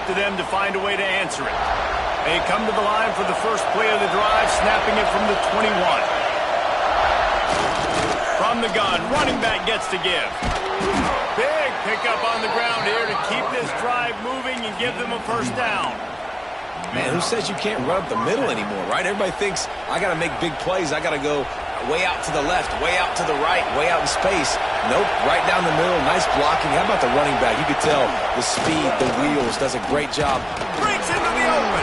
up to them to find a way to answer it. They come to the line for the first play of the drive, snapping it from the 21. From the gun, running back gets to give. Big pickup on the ground here to keep this drive moving and give them a first down. Man, who says you can't run up the middle anymore, right? Everybody thinks I got to make big plays. I got to go way out to the left, way out to the right, way out in space. Nope, right down the middle. Nice blocking. How about the running back? You could tell the speed, the wheels, does a great job. Breaks into the open.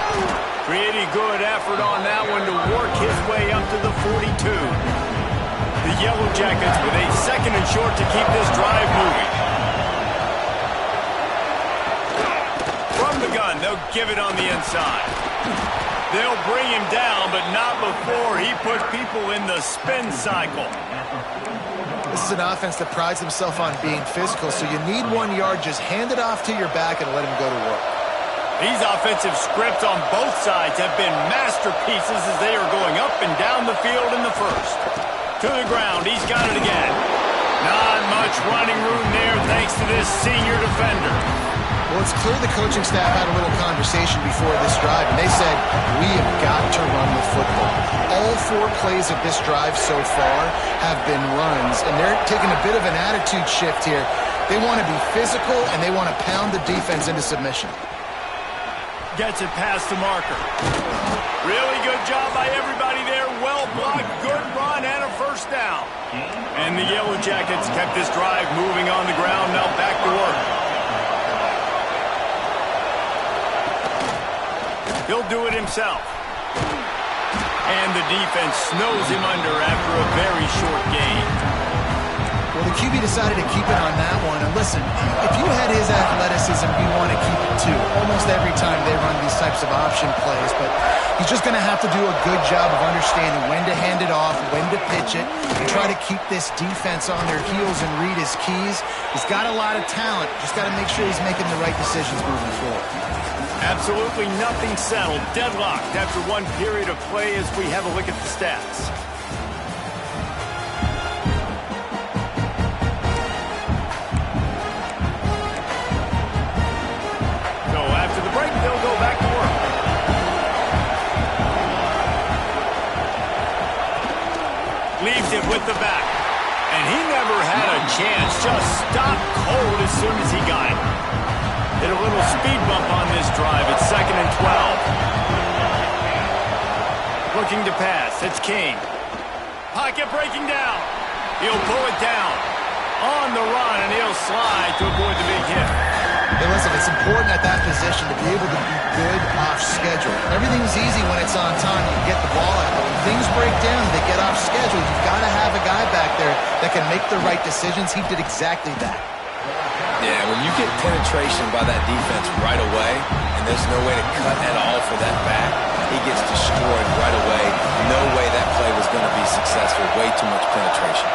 Pretty good effort on that one to work his way up to the 42. The Yellow Jackets with a second and short to keep this drive moving. From the gun, they'll give it on the inside. They'll bring him down, but not before he puts people in the spin cycle. This is an offense that prides himself on being physical, so you need 1 yard, just hand it off to your back and let him go to work. These offensive scripts on both sides have been masterpieces as they are going up and down the field in the first. To the ground, he's got it again. Not much running room there thanks to this senior defender. Well, it's clear the coaching staff had a little conversation before this drive, and they said, we have got to run the football. All 4 plays of this drive so far have been runs, and they're taking a bit of an attitude shift here. They want to be physical, and they want to pound the defense into submission. Gets it past the marker. Really good job by everybody there. Well blocked, good run, and a first down. And the Yellow Jackets kept this drive moving on the ground. Now back to work. He'll do it himself. And the defense snows him under after a very short gain. Well, the QB decided to keep it on that one. And listen, if you had his athleticism, you want to keep it too. Almost every time they run these types of option plays. But he's just going to have to do a good job of understanding when to hand it off, when to pitch it, and try to keep this defense on their heels and read his keys. He's got a lot of talent. Just got to make sure he's making the right decisions moving forward. Absolutely nothing settled. Deadlocked after one period of play as we have a look at the stats. So after the break, they'll go back to work. Leaves it with the back. And he never had a chance. Just stopped cold as soon as he got it. Hit a little speed bump on this drive. It's 2nd and 12. Looking to pass. It's King. Pocket breaking down. He'll pull it down. On the run, and he'll slide to avoid the big hit. Hey, listen, it's important at that position to be able to be good off schedule. Everything's easy when it's on time. You can get the ball out. But when things break down, they get off schedule. You've got to have a guy back there that can make the right decisions. He did exactly that. Yeah, when you get penetration by that defense right away, and there's no way to cut at all for that back, he gets destroyed right away. No way that play was going to be successful. Way too much penetration.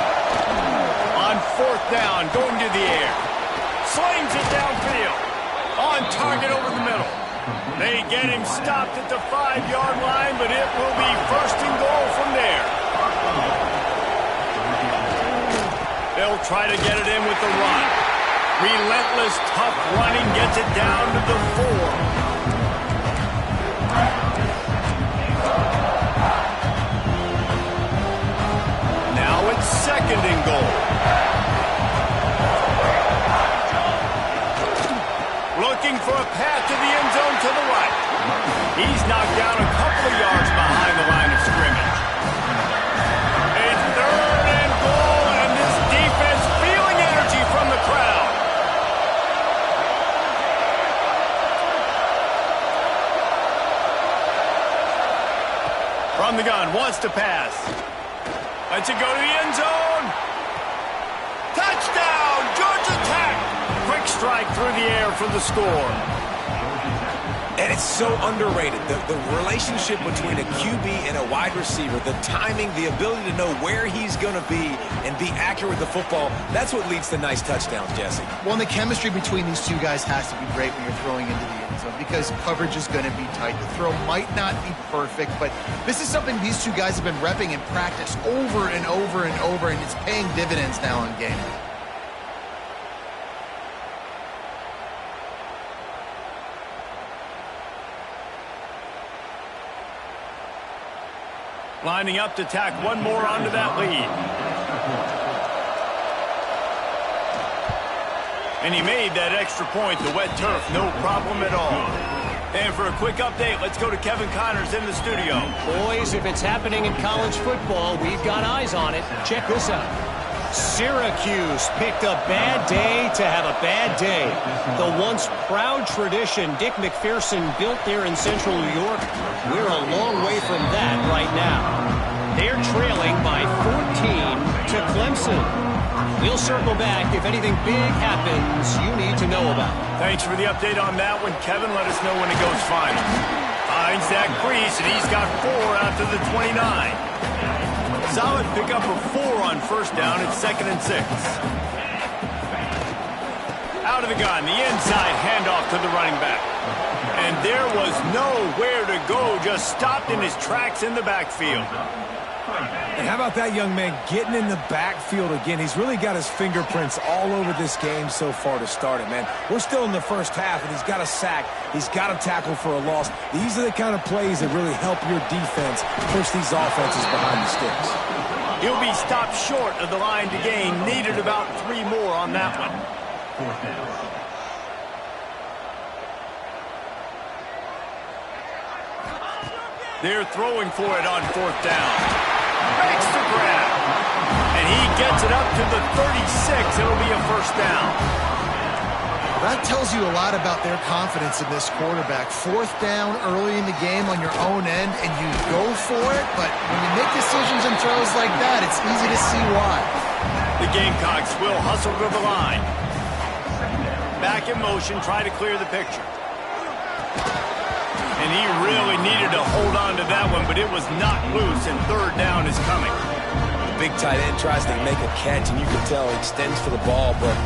On 4th down, going to the air. Slings it downfield. On target over the middle. They get him stopped at the 5-yard line, but it will be 1st and goal from there. They'll try to get it in with the run. Relentless, tough running gets it down to the 4. Now it's 2nd and goal. Looking for a path to the end zone to the right. He's knocked down a couple of yards behind the line of scrimmage. It's 3rd and goal, and this defense feeling energy from the crowd. From the gun, wants to pass. Lets it go to the end zone. Touchdown, Georgia Tech. Quick strike through the air for the score. And it's so underrated. The relationship between a QB and a wide receiver, the timing, the ability to know where he's going to be and be accurate with the football, that's what leads to nice touchdowns, Jesse. Well, and the chemistry between these two guys has to be great when you're throwing into the end zone because coverage is going to be tight. The throw might not be perfect, but this is something these two guys have been repping in practice over and over and over, and it's paying dividends now in game. Lining up to tack one more onto that lead. And he made that extra point, the wet turf, no problem at all. And for a quick update, let's go to Kevin Connors in the studio. Boys, if it's happening in college football, we've got eyes on it. Check this out. Syracuse picked a bad day to have a bad day. The once proud tradition Dick McPherson built there in central New York, we're a long way from that right now. They're trailing by 14 to Clemson. We'll circle back if anything big happens you need to know about. Thanks for the update on that one, Kevin. Let us know when it goes final. Finds Zach Priest, and he's got 4 out to the 29. Solid pickup of 4 on first down. It's 2nd and 6. Out of the gun, the inside handoff to the running back. And there was nowhere to go, just stopped in his tracks in the backfield. And how about that young man getting in the backfield again? He's really got his fingerprints all over this game so far to start it, man. We're still in the first half, and he's got a sack. He's got a tackle for a loss. These are the kind of plays that really help your defense push these offenses behind the sticks. He'll be stopped short of the line to gain. Needed about 3 more on that one. They're throwing for it on 4th down. Makes the grab. And he gets it up to the 36. It'll be a first down. That tells you a lot about their confidence in this quarterback. 4th down early in the game on your own end, and you go for it, but when you make decisions and throws like that, it's easy to see why. The Gamecocks will hustle to the line. Back in motion, try to clear the picture. And he really needed to hold on to that one, but it was not loose, and 3rd down is coming. The big tight end tries to make a catch, and you can tell he extends for the ball, but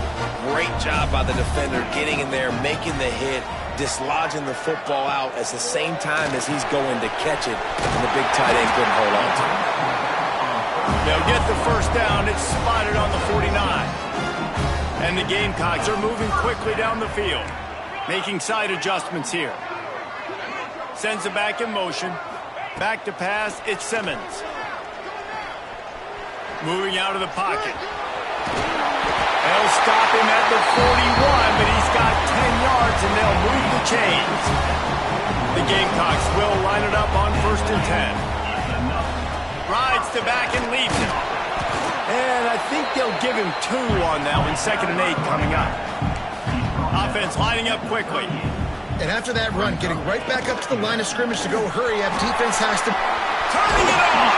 great job by the defender getting in there, making the hit, dislodging the football out at the same time as he's going to catch it, and the big tight end couldn't hold on to it. They'll get the first down. It's spotted on the 49. And the Gamecocks are moving quickly down the field, making side adjustments here. Sends it back in motion. Back to pass, it's Simmons. Moving out of the pocket. They'll stop him at the 41, but he's got 10 yards, and they'll move the chains. The Gamecocks will line it up on 1st and 10. Rides to back and leaves it. And I think they'll give him 2 on that one. 2nd and 8 coming up. Offense lining up quickly. And after that run, getting right back up to the line of scrimmage to go hurry up, defense has to... Turning it on!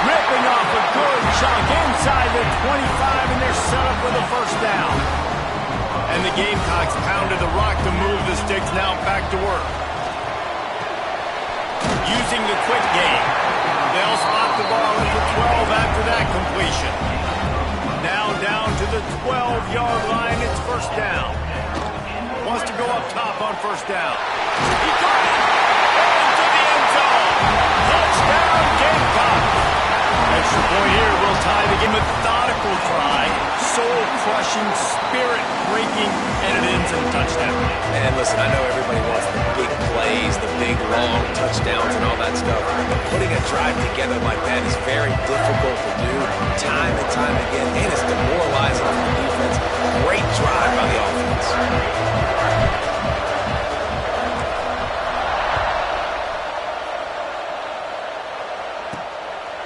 Ripping off a good chunk inside the 25, and they're set up with a first down. And the Gamecocks pounded the rock to move the sticks, now back to work. Using the quick game. They'll spot the ball at the 12 after that completion. Now down to the 12-yard line, it's first down. Wants to go up top on first down. He caught it! Into the end zone! Touchdown, Gamecocks! Extra point here will tie the game. Methodical try, soul-crushing, spirit-breaking, and it ends in a touchdown. And listen, I know everybody wants the big plays, the big, long touchdowns and all that stuff, but putting a drive together like that is very difficult to do time and time again, and it's demoralizing for the defense. Great drive by the offense.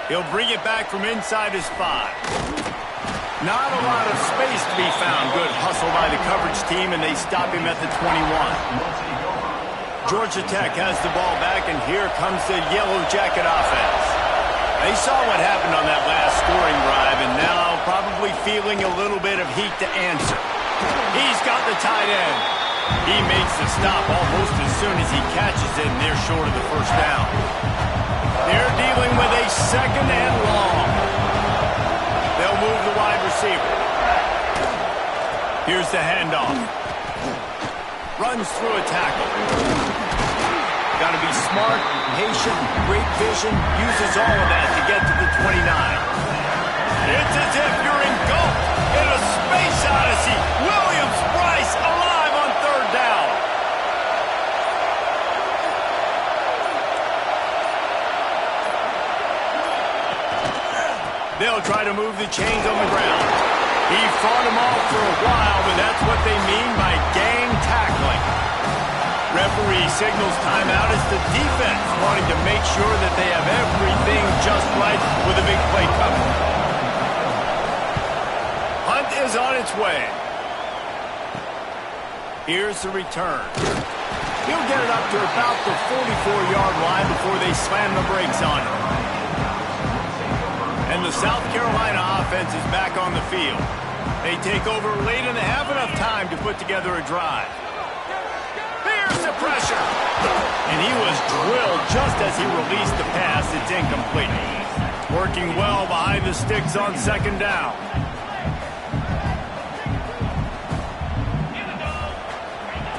He'll bring it back from inside his 5. Not a lot of space to be found. Good hustle by the coverage team, and they stop him at the 21. Georgia Tech has the ball back, and here comes the Yellow Jacket offense. They saw what happened on that last scoring drive, and now probably feeling a little bit of heat to answer. He's got the tight end. He makes the stop almost as soon as he catches it, and they're short of the first down. They're dealing with a 2nd and long. They'll move the wide receiver. Here's the handoff. Runs through a tackle. Got to be smart, patient, great vision. Uses all of that to get to the 29. It's as if you're engulfed in a space odyssey. Williams-Brice alive on 3rd down. They'll try to move the chains on the ground. He fought them off for a while, but that's what they mean by gang tackling. Referee signals timeout as the defense wanting to make sure that they have everything just right with a big play coming. Punt is on its way. Here's the return. He'll get it up to about the 44-yard line before they slam the brakes on him. And the South Carolina offense is back on the field. They take over late and they have enough time to put together a drive. Here's the pressure. And he was drilled just as he released the pass. It's incomplete. Working well behind the sticks on second down.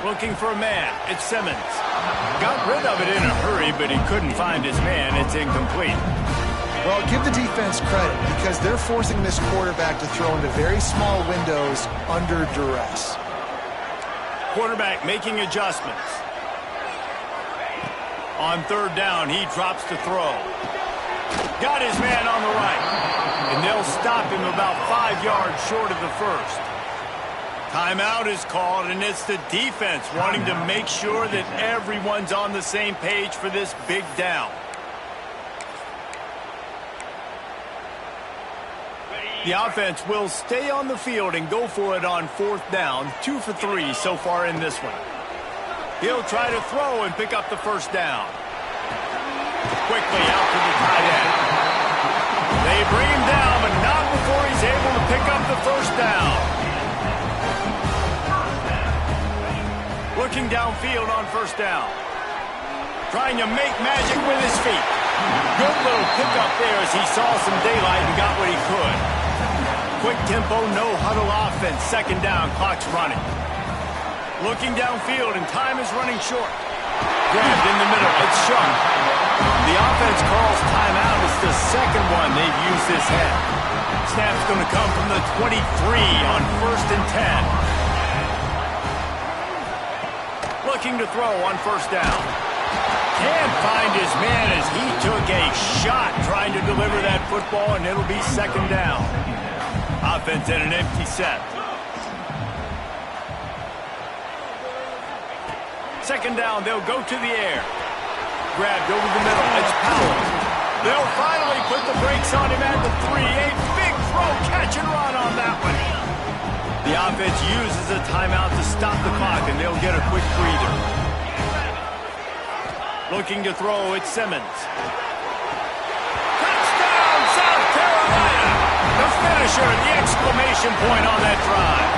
Looking for a man. It's Simmons. Got rid of it in a hurry, but he couldn't find his man. It's incomplete. Well, give the defense credit because they're forcing this quarterback to throw into very small windows under duress. Quarterback making adjustments. On third down, he drops to throw. Got his man on the right. And they'll stop him about 5 yards short of the first. Timeout is called, and it's the defense wanting to make sure that everyone's on the same page for this big down. The offense will stay on the field and go for it on fourth down. 2 for 3 so far in this one. He'll try to throw and pick up the first down. Quickly out to the tight end. They bring him down, but not before he's able to pick up the first down. Looking downfield on first down. Trying to make magic with his feet. Good little pickup there as he saw some daylight and got what he could. Quick tempo, no huddle offense. Second down, clock's running. Looking downfield and time is running short. Grabbed in the middle, it's sharp. The offense calls timeout. It's the second one they've used this half. Snap's going to come from the 23 on first and 10. Looking to throw on first down. Can't find his man as he took a shot trying to deliver that football, and it'll be second down. Offense in an empty set. Second down, they'll go to the air. Grabbed over the middle, it's Powell. They'll finally put the brakes on him at the 3. A big throw, catch and run on that one. The offense uses a timeout to stop the clock, and they'll get a quick breather. Looking to throw, it's Simmons. Touchdown, South Carolina! The finisher, the exclamation point on that drive.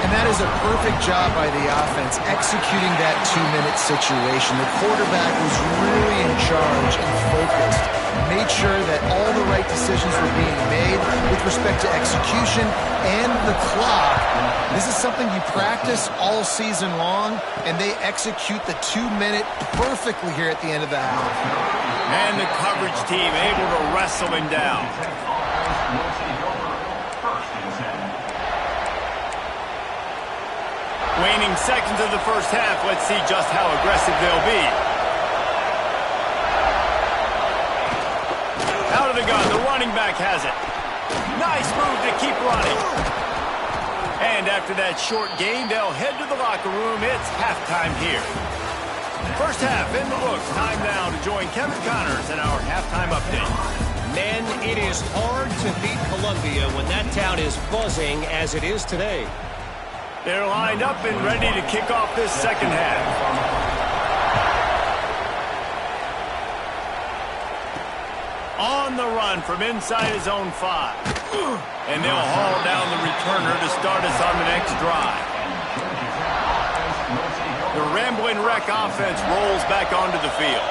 And that is a perfect job by the offense, executing that 2-minute situation. The quarterback was really in charge and focused. Made sure that all the right decisions were being made with respect to execution and the clock. This is something you practice all season long, and they execute the 2-minute perfectly here at the end of the half. And the coverage team able to wrestle him down. Waning seconds of the first half. Let's see just how aggressive they'll be. Out of the gun, the running back has it. Nice move to keep running. And after that short gain, they'll head to the locker room. It's halftime here. First half in the books. Time now to join Kevin Connors in our halftime update. Men, it is hard to beat Columbia when that town is buzzing as it is today. They're lined up and ready to kick off this second half. On the run from inside his own 5. And they'll haul down the returner to start us on the next drive. The Rambling Wreck offense rolls back onto the field.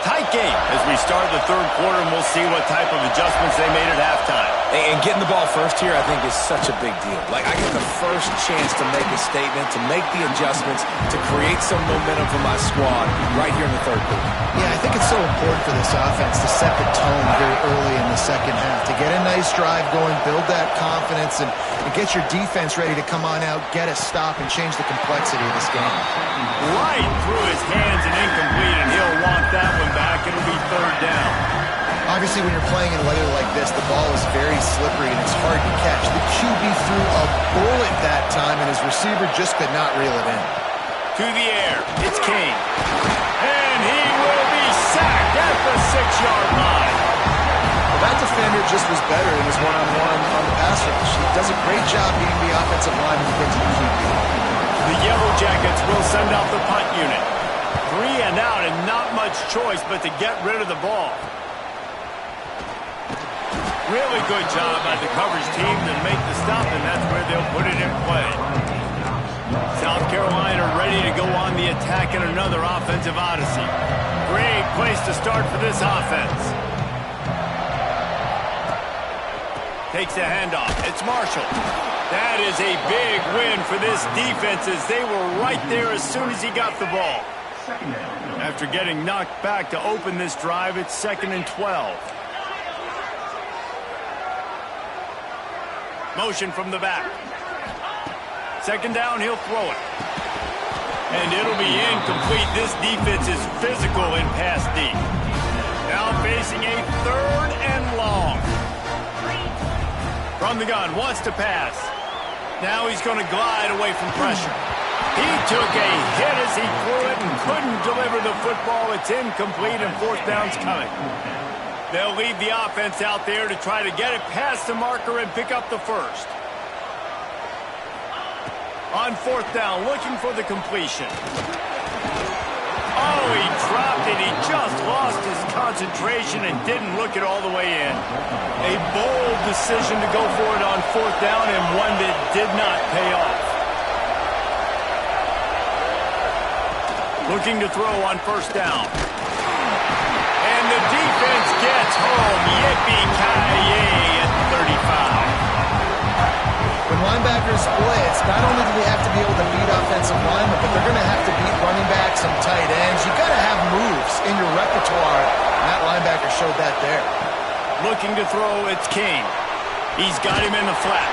Tight game as we start the third quarter, and we'll see what type of adjustments they made at halftime. And getting the ball first here, I think, is such a big deal. Like, I get the first chance to make a statement, to make the adjustments, to create some momentum for my squad right here in the third quarter. Yeah, I think it's so important for this offense to set the tone very early in the second half, to get a nice drive going, build that confidence, and get your defense ready to come on out, get a stop, and change the complexity of this game. Right through his hands and incomplete, and he'll want that one back. It'll be third down. Obviously, when you're playing in weather like this, the ball is very slippery and it's hard to catch. The QB threw a bullet that time, and his receiver just could not reel it in. To the air, it's Kane. And he will be sacked at the 6-yard line. Well, that defender just was better in his one-on-one on the pass rush. He does a great job beating the offensive line when he gets to the QB. The Yellow Jackets will send out the punt unit. 3 and out, and not much choice but to get rid of the ball. Really good job by the coverage team to make the stop, and that's where they'll put it in play. South Carolina ready to go on the attack in another offensive odyssey. Great place to start for this offense. Takes the handoff. It's Marshall. That is a big win for this defense as they were right there as soon as he got the ball. After getting knocked back to open this drive, it's 2nd and 12. Motion from the back. 2nd down, he'll throw it. And it'll be incomplete. This defense is physical in pass deep. Now facing a 3rd and long. From the gun, wants to pass. Now he's going to glide away from pressure. He took a hit as he threw it and couldn't deliver the football. It's incomplete and 4th down's coming. They'll leave the offense out there to try to get it past the marker and pick up the first. On 4th down, looking for the completion. Oh, he dropped it. He just lost his concentration and didn't look it all the way in. A bold decision to go for it on 4th down and one that did not pay off. Looking to throw on 1st down. And the defense gets home. Yippee-ki-yay at 35. When linebackers blitz, not only do they have to be able to beat offensive linemen, but they're going to have to beat running backs and tight ends. You've got to have moves in your repertoire, and that linebacker showed that there. Looking to throw, it's Kane. He's got him in the flat.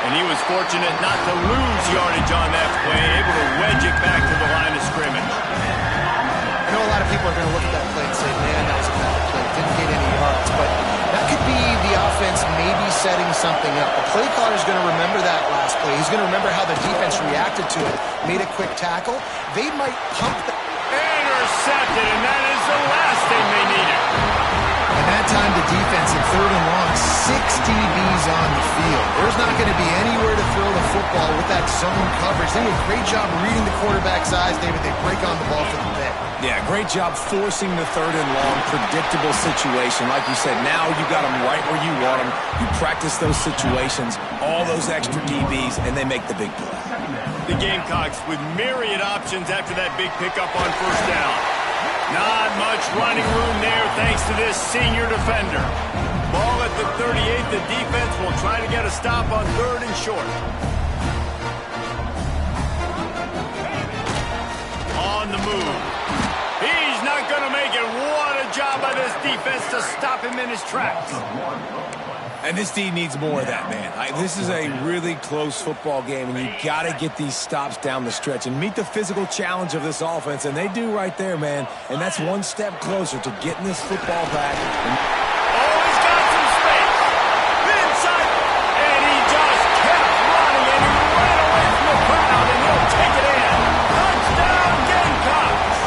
And he was fortunate not to lose yardage on that play, able to wedge it back to the line of scrimmage. I know a lot of people are going to look at that play and say, man, that was a bad play. Didn't get any yards. But that could be the offense maybe setting something up. The play caller is going to remember that last play. He's going to remember how the defense reacted to it, made a quick tackle. They might pump the... Intercepted, and that is the last thing they needed. And that time the defense in 3rd and long, 6 DBs on the field. There's not going to be anywhere to throw the football with that zone coverage. They do a great job reading the quarterback's eyes, David. They break on the ball for the pick. Yeah, great job forcing the 3rd and long, predictable situation. Like you said, now you got them right where you want them. You practice those situations, all those extra DBs, and they make the big play. The Gamecocks with myriad options after that big pickup on 1st down. Not much running room there thanks to this senior defender. Ball at the 38. The defense will try to get a stop on 3rd and short. On the move. He's not going to make it. What a job by this defense to stop him in his tracks. And this D needs more of that, man. This is a really close football game, and you got to get these stops down the stretch and meet the physical challenge of this offense, and they do right there, man. And that's one step closer to getting this football back. Oh, he's got some space. Inside, and he just kept running, and he ran away from the crowd, and he'll take it in. Touchdown, Gamecocks.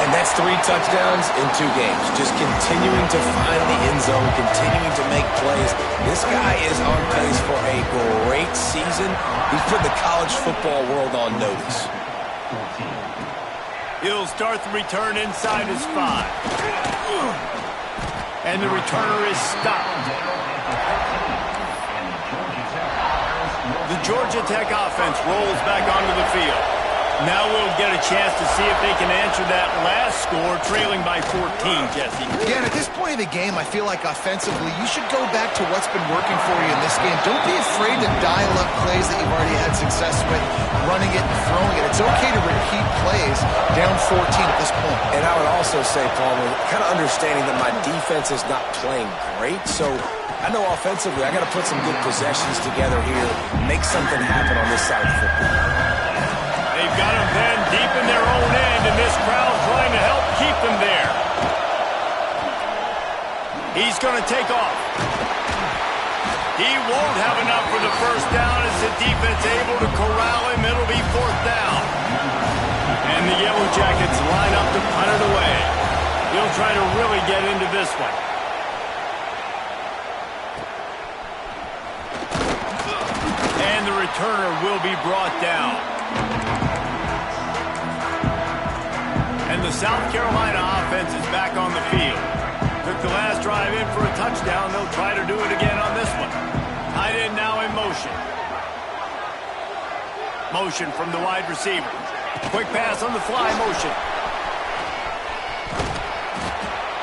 And that's 3 touchdowns in 2 games. Just continuing to find the end zone, continuing to make plays. This guy is on pace for a great season. He's put the college football world on notice. He'll start the return inside his 5. And the returner is stopped. The Georgia Tech offense rolls back onto the field. Now we'll get a chance to see if they can answer that last score, trailing by 14, Jesse. Yeah, and at this point of the game, I feel like offensively, you should go back to what's been working for you in this game. Don't be afraid to dial up plays that you've already had success with, running it and throwing it. It's okay to repeat plays down 14 at this point. And I would also say, Palmer, kind of understanding that my defense is not playing great, so I know offensively I got to put some good possessions together here, make something happen on this side of the football. They've got them then deep in their own end, and this crowd trying to help keep them there. He's going to take off. He won't have enough for the first down as the defense able to corral him. It'll be fourth down. And the Yellow Jackets line up to punt it away. He'll try to really get into this one. And the returner will be brought down. And the South Carolina offense is back on the field. Took the last drive in for a touchdown. They'll try to do it again on this one. Tight end now in motion. Motion from the wide receiver. Quick pass on the fly motion.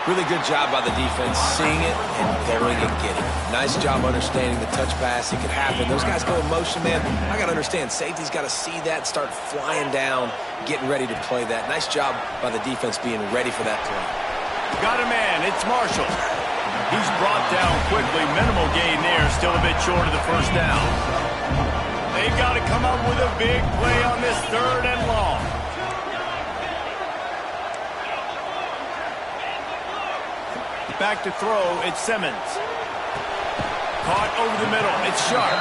Really good job by the defense, seeing it and going and getting it. Nice job understanding the touch pass. It could happen. Those guys go in motion, man. I got to understand, safety's got to see that, start flying down, getting ready to play that. Nice job by the defense being ready for that play. Got a man. It's Marshall. He's brought down quickly. Minimal gain there. Still a bit short of the first down. They've got to come up with a big play on this third and long. Back to throw, it's Simmons. Caught over the middle, it's Sharp.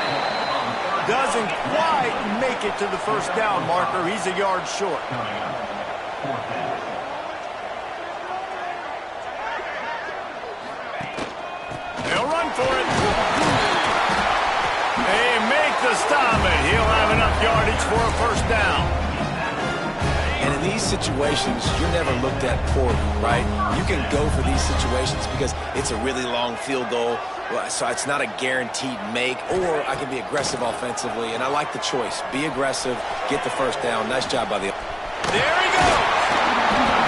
Doesn't quite make it to the first down marker. He's a yard short. They'll run for it. They make the stop, and he'll have enough yardage for a first down. And in these situations, you're never looked at poorly, right? You can go for these situations because it's a really long field goal, so it's not a guaranteed make, or I can be aggressive offensively, and I like the choice. Be aggressive, get the first down. Nice job by the... There he goes!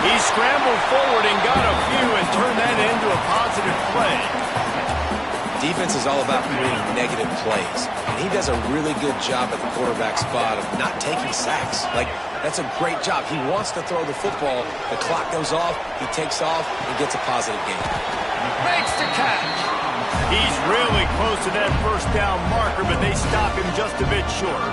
He scrambled forward and got a few and turned that into a positive play. Defense is all about creating negative plays, and he does a really good job at the quarterback spot of not taking sacks. That's a great job. He wants to throw the football. The clock goes off. He takes off and gets a positive gain. Makes the catch. He's really close to that first down marker, but they stop him just a bit short.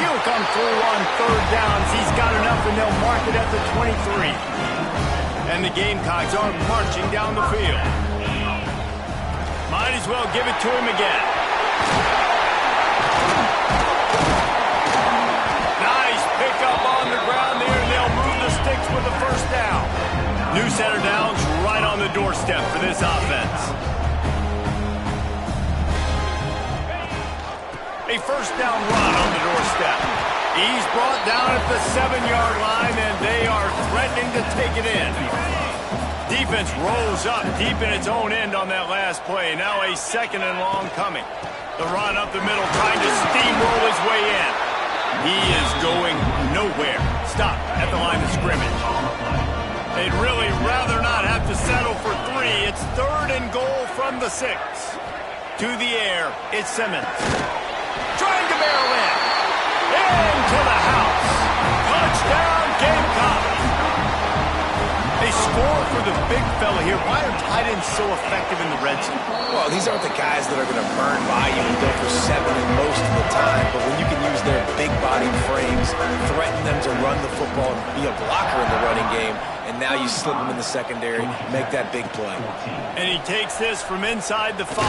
He'll come through on third downs. He's got enough, and they'll mark it at the 23. And the Gamecocks are marching down the field. Might as well give it to him again. Nice pickup on the ground there, and they'll move the sticks with the first down. New center downs right on the doorstep for this offense. A first down run on the doorstep. He's brought down at the 7-yard line, and they are threatening to take it in. Defense rolls up deep in its own end on that last play. Now a second and long coming. The run up the middle, trying to steamroll his way in. He is going nowhere. Stop at the line of scrimmage. They'd really rather not have to settle for 3. It's third and goal from the 6. To the air, it's Simmons. Trying to barrel in. Into the house. Touchdown, Gamecock. They score for the big fella here. Why are tight ends so effective in the red zone? Well, these aren't the guys that are going to burn by you and go for 7 most of the time, but when you can use their big-bodied frames, threaten them to run the football and be a blocker in the running game, and now you slip them in the secondary, make that big play. And he takes this from inside the 5.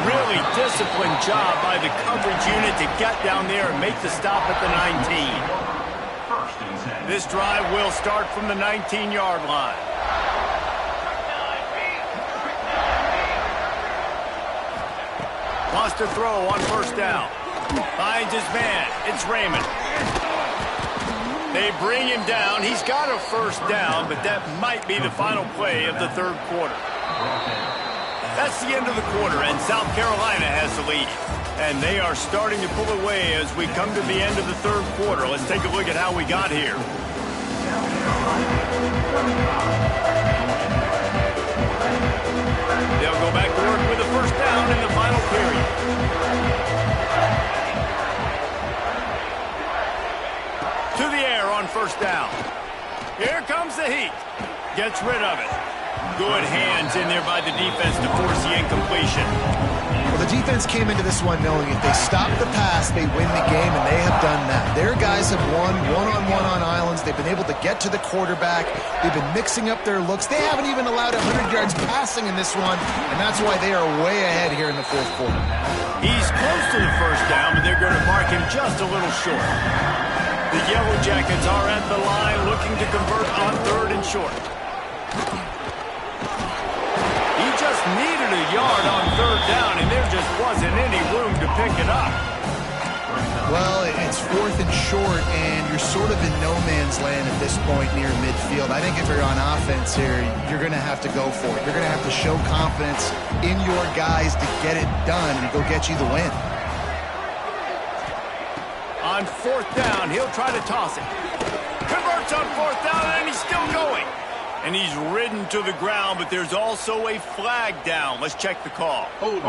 Really disciplined job by the coverage unit to get down there and make the stop at the 19. This drive will start from the 19-yard line. Wants to throw on first down. Finds his man. It's Raymond. They bring him down. He's got a first down, but that might be the final play of the third quarter. That's the end of the quarter, and South Carolina has the lead. And they are starting to pull away as we come to the end of the third quarter. Let's take a look at how we got here. They'll go back to work with a first down in the final period. To the air on first down. Here comes the heat. Gets rid of it. Good hands in there by the defense to force the incompletion. Well, the defense came into this one knowing if they stop the pass, they win the game, and they have done that. Their guys have won one-on-one on islands. They've been able to get to the quarterback. They've been mixing up their looks. They haven't even allowed 100 yards passing in this one, and that's why they are way ahead here in the fourth quarter. He's close to the first down, but they're going to mark him just a little short. The Yellow Jackets are at the line looking to convert on 3rd and short. He just needed a yard on 3rd down, and there just wasn't any room to pick it up. Well, it's 4th and short, and you're sort of in no man's land at this point near midfield. I think if you're on offense here, you're going to have to go for it. You're going to have to show confidence in your guys to get it done and go get you the win. On 4th down, he'll try to toss it. Converts on 4th down, and he's still going. And he's ridden to the ground, but there's also a flag down. Let's check the call. Hold.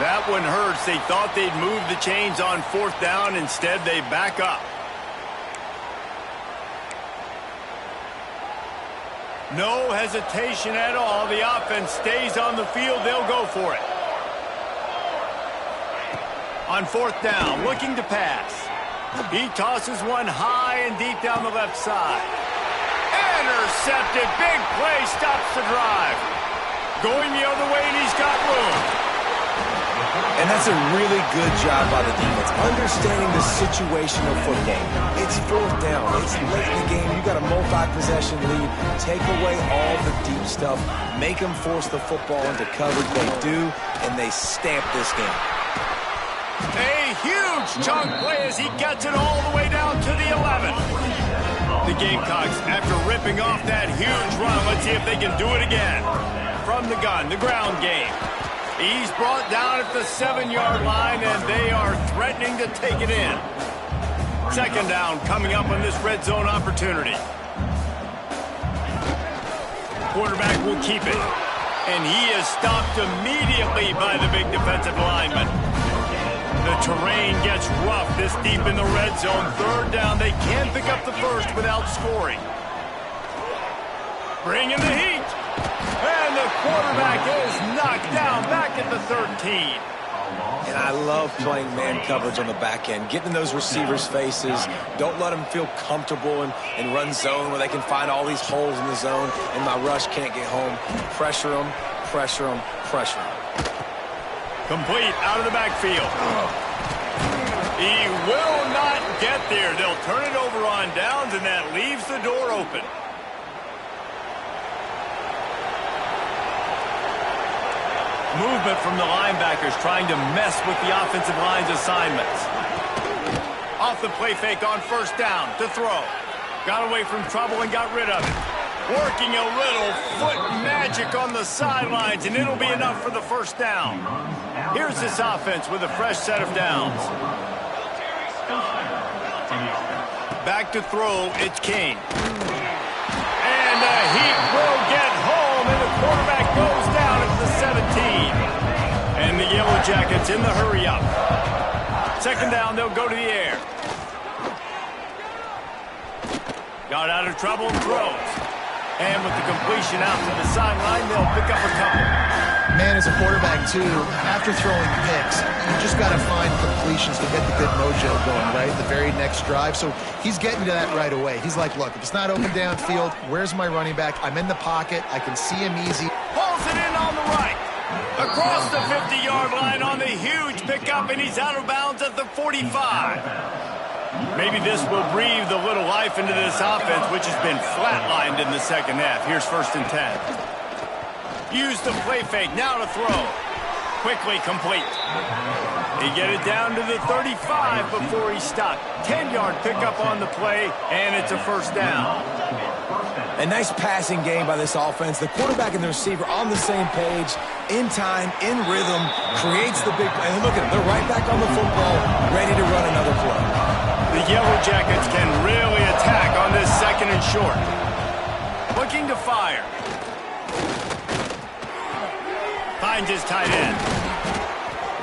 That one hurts. They thought they'd move the chains on 4th down. Instead, they back up. No hesitation at all. The offense stays on the field. They'll go for it. On 4th down, looking to pass. He tosses one high and deep down the left side. Intercepted. Big play stops the drive. Going the other way, and he's got room. And that's a really good job by the defense, understanding the situation of football. It's 4th down. It's late in the game. You got a multi-possession lead. Take away all the deep stuff. Make them force the football into coverage. They do, and they stamp this game. A huge chunk play as he gets it all the way down to the 11. The Gamecocks, after ripping off that huge run, let's see if they can do it again. From the gun, the ground game. He's brought down at the 7-yard line, and they are threatening to take it in. 2nd down coming up on this red zone opportunity. Quarterback will keep it. And he is stopped immediately by the big defensive lineman. The terrain gets rough this deep in the red zone. 3rd down, they can't pick up the first without scoring. Bring in the heat. And the quarterback is knocked down back at the 13. And I love playing man coverage on the back end, getting in those receivers' faces. Don't let them feel comfortable in run zone where they can find all these holes in the zone and my rush can't get home. Pressure them, pressure them, pressure them. Complete out of the backfield. He will not get there. They'll turn it over on downs, and that leaves the door open. Movement from the linebackers trying to mess with the offensive line's assignments. Off the play fake on 1st down to throw. Got away from trouble and got rid of it. Working a little foot magic on the sidelines, and it'll be enough for the 1st down. Here's this offense with a fresh set of downs. Back to throw, it's Kane. And the heat will get home, and the quarterback goes down at the 17. And the Yellow Jackets in the hurry up. 2nd down, they'll go to the air. Got out of trouble and throws. And with the completion out to the sideline, they'll pick up a couple. Man, as a quarterback, too, after throwing picks, you just got to find completions to get the good mojo going, right? The very next drive. So he's getting to that right away. He's like, look, if it's not open downfield, where's my running back? I'm in the pocket. I can see him easy. Pulls it in on the right. Across the 50-yard line on the huge pickup, and he's out of bounds at the 45. Maybe this will breathe a little life into this offense, which has been flatlined in the 2nd half. Here's 1st and 10. Use the play fake, now to throw. Quickly complete. He get it down to the 35 before he stopped. 10-yard pickup on the play, and it's a 1st down. A nice passing game by this offense. The quarterback and the receiver on the same page, in time, in rhythm, creates the big play. And look at them, they're right back on the football, ready to run another play. The Yellow Jackets can really attack on this 2nd and short. Looking to fire. Finds his tight end.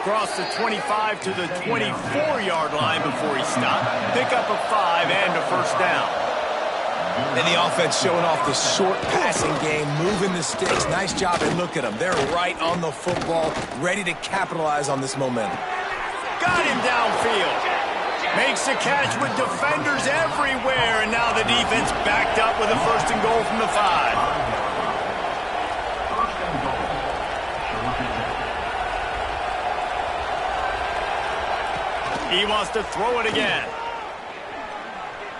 Across the 25 to the 24-yard line before he stopped. Pick up a 5 and a 1st down. And the offense showing off the short passing game, moving the sticks. Nice job, and look at them. They're right on the football, ready to capitalize on this momentum. Got him downfield. Makes the catch with defenders everywhere, and now the defense backed up with a 1st and goal from the 5. He wants to throw it again.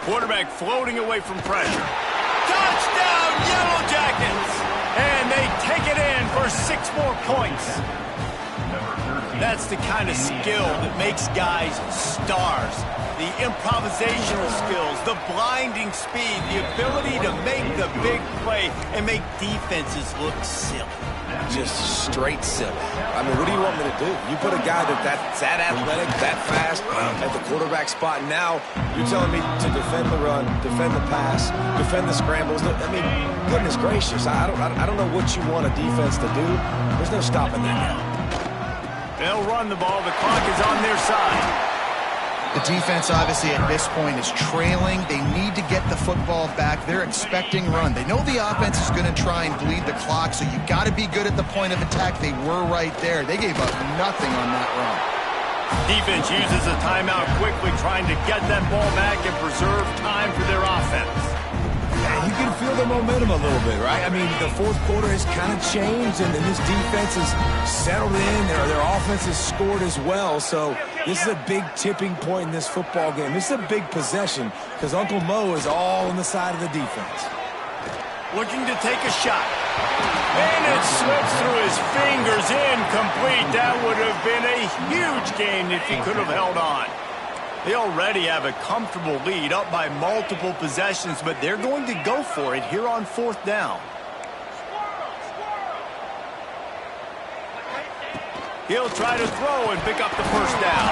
Quarterback floating away from pressure. Touchdown, Yellow Jackets! And they take it in for 6 more points. That's the kind of skill that makes guys stars. The improvisational skills, the blinding speed, the ability to make the big play and make defenses look silly. Just straight silly. I mean, what do you want me to do? You put a guy that's that athletic, that fast at the quarterback spot. Now you're telling me to defend the run, defend the pass, defend the scrambles. I mean, goodness gracious. I don't know what you want a defense to do. There's no stopping that now. They'll run the ball. The clock is on their side. The defense, obviously, at this point is trailing. They need to get the football back. They're expecting run. They know the offense is going to try and bleed the clock, so you got to be good at the point of attack. They were right there. They gave up nothing on that run. Defense uses a timeout quickly, trying to get that ball back and preserve time for their offense. And you can feel the momentum a little bit, right? I mean, the 4th quarter has kind of changed, and this defense has settled in. Their offense has scored as well, so this is a big tipping point in this football game. This is a big possession because Uncle Mo is all on the side of the defense. Looking to take a shot. And it slips through his fingers, incomplete. That would have been a huge gain if he could have held on. They already have a comfortable lead, up by multiple possessions, but they're going to go for it here on 4th down. He'll try to throw and pick up the 1st down.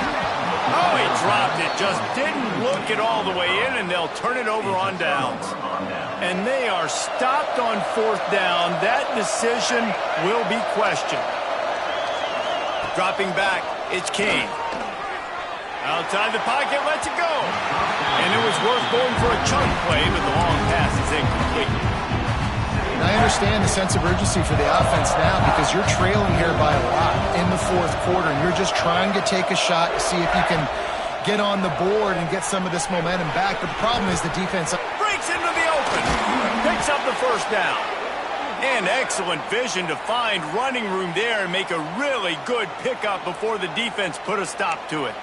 Oh, he dropped it. Just didn't look it all the way in, and they'll turn it over on downs. And they are stopped on 4th down. That decision will be questioned. Dropping back, it's Kane. Outside the pocket, lets it go. And it was worth going for a chunk play, but the long pass is incomplete. And I understand the sense of urgency for the offense now because you're trailing here by a lot in the 4th quarter, and you're just trying to take a shot to see if you can get on the board and get some of this momentum back. But the problem is the defense breaks into the open, picks up the 1st down. And excellent vision to find running room there and make a really good pickup before the defense put a stop to it.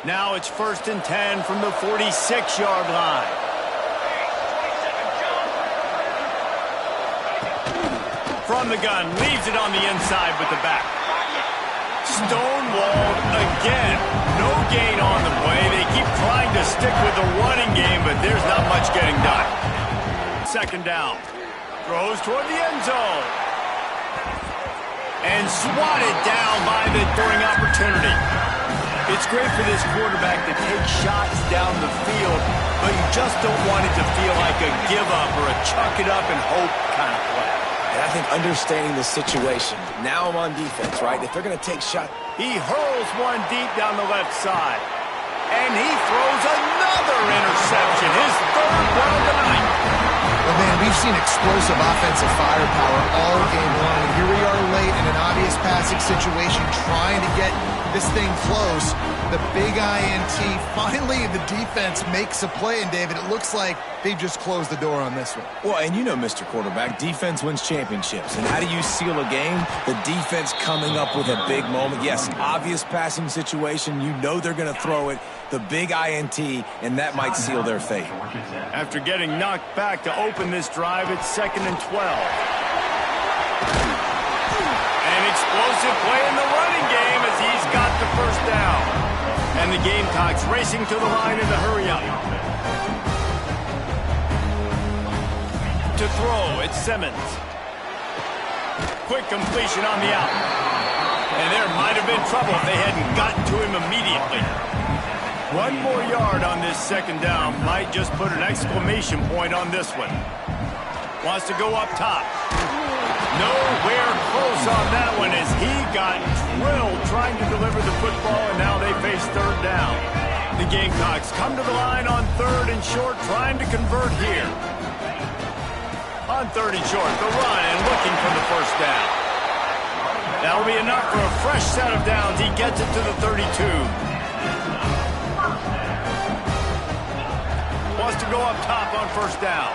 Now it's 1st and 10 from the 46-yard line. From the gun, leaves it on the inside with the back. Stonewalled again. No gain on the play. They keep trying to stick with the running game, but there's not much getting done. 2nd down. Throws toward the end zone. And swatted down by the throwing opportunity. It's great for this quarterback to take shots down the field, but you just don't want it to feel like a give-up or a chuck it up and hope kind of play. And I think understanding the situation, now I'm on defense, right? If they're going to take shots. He hurls one deep down the left side. And he throws another interception, his 3rd run of the night. Well, man, we've seen explosive offensive firepower all game long. And here we are late in an obvious passing situation, trying to get this thing close. The big INT. Finally, the defense makes a play. And, David, it looks like they've just closed the door on this one. Well, and you know, Mr. Quarterback, defense wins championships. And how do you seal a game? The defense coming up with a big moment. Yes, obvious passing situation. You know they're going to throw it. The big INT, and that might seal their fate. After getting knocked back to open this drive, it's 2nd and 12. An explosive play in the running game as he's got the 1st down. And the Gamecocks racing to the line in the hurry-up. To throw, it's Simmons. Quick completion on the out. And there might have been trouble if they hadn't gotten to him immediately. 1 more yard on this 2nd down might just put an exclamation point on this one. Wants to go up top. Nowhere close on that one as he got drilled trying to deliver the football, and now they face 3rd down. The Gamecocks come to the line on 3rd and short, trying to convert here. On 3rd and short, the run and looking for the first down. That'll be enough for a fresh set of downs. He gets it to the 32. Wants to go up top on first down.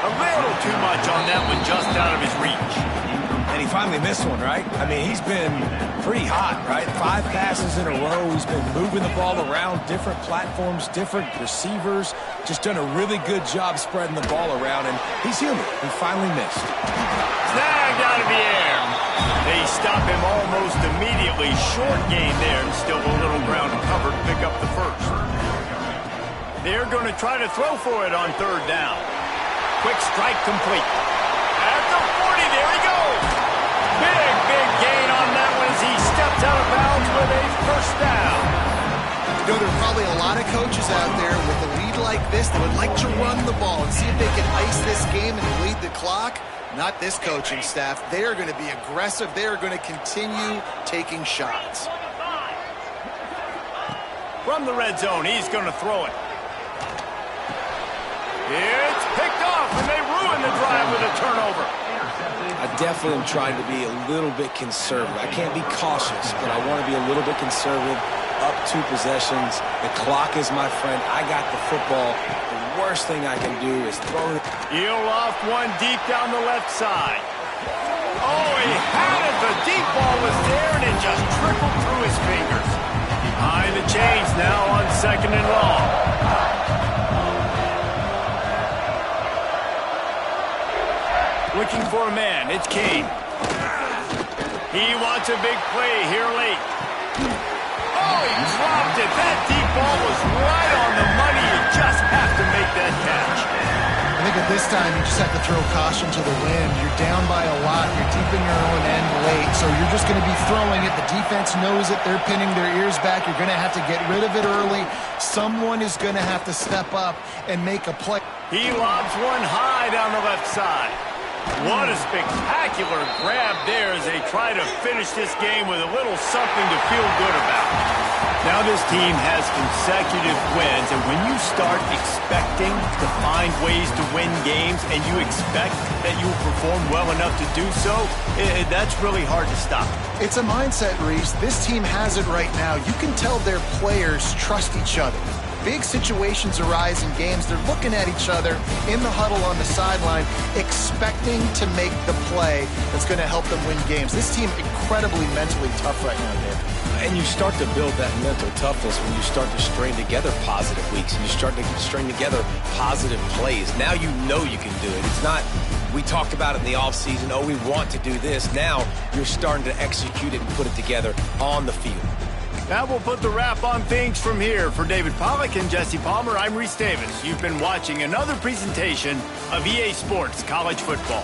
A little too much on that one, just out of his reach. And he finally missed one, right? I mean, he's been pretty hot, right? 5 passes in a row. He's been moving the ball around different platforms, different receivers. Just done a really good job spreading the ball around, and he's human. He finally missed. Snagged out of the air. They stop him almost immediately. Short gain there, and still a little ground to cover to pick up the first. They're going to try to throw for it on 3rd down. Quick strike complete. At the 40, there he goes. Big gain on that one as he steps out of bounds with a first down. You know, there are probably a lot of coaches out there with a lead like this that would like to run the ball and see if they can ice this game and bleed the clock. Not this coaching staff. They are going to be aggressive. They are going to continue taking shots. From the red zone, he's going to throw it. It's picked off, and they ruin the drive with a turnover. I definitely am trying to be a little bit conservative. I can't be cautious, but I want to be a little bit conservative. Up 2 possessions. The clock is my friend. I got the football. The worst thing I can do is throw it. He'll loft one deep down the left side. Oh, he had it. The deep ball was there, and it just trickled through his fingers. Behind the chains now on 2nd and long. Looking for a man. It's Kane. He wants a big play here late. Oh, he dropped it. That deep ball was right on the money. You just have to make that catch. I think at this time, you just have to throw caution to the wind. You're down by a lot. You're deep in your own end late, so you're just going to be throwing it. The defense knows it. They're pinning their ears back. You're going to have to get rid of it early. Someone is going to have to step up and make a play. He lobs one high down the left side. What a spectacular grab there as they try to finish this game with a little something to feel good about. Now this team has consecutive wins, and when you start expecting to find ways to win games and you expect that you will perform well enough to do so, that's really hard to stop. It's a mindset, Reese. This team has it right now. You can tell their players trust each other. Big situations arise in games. They're looking at each other in the huddle on the sideline, expecting to make the play that's going to help them win games. This team incredibly mentally tough right now, Dave. And you start to build that mental toughness when you start to string together positive weeks and you start to string together positive plays. Now you know you can do it. It's not, we talked about it in the offseason, oh, we want to do this. Now you're starting to execute it and put it together on the field. That will put the wrap on things from here. For David Pollack and Jesse Palmer, I'm Reese Davis. You've been watching another presentation of EA Sports College Football.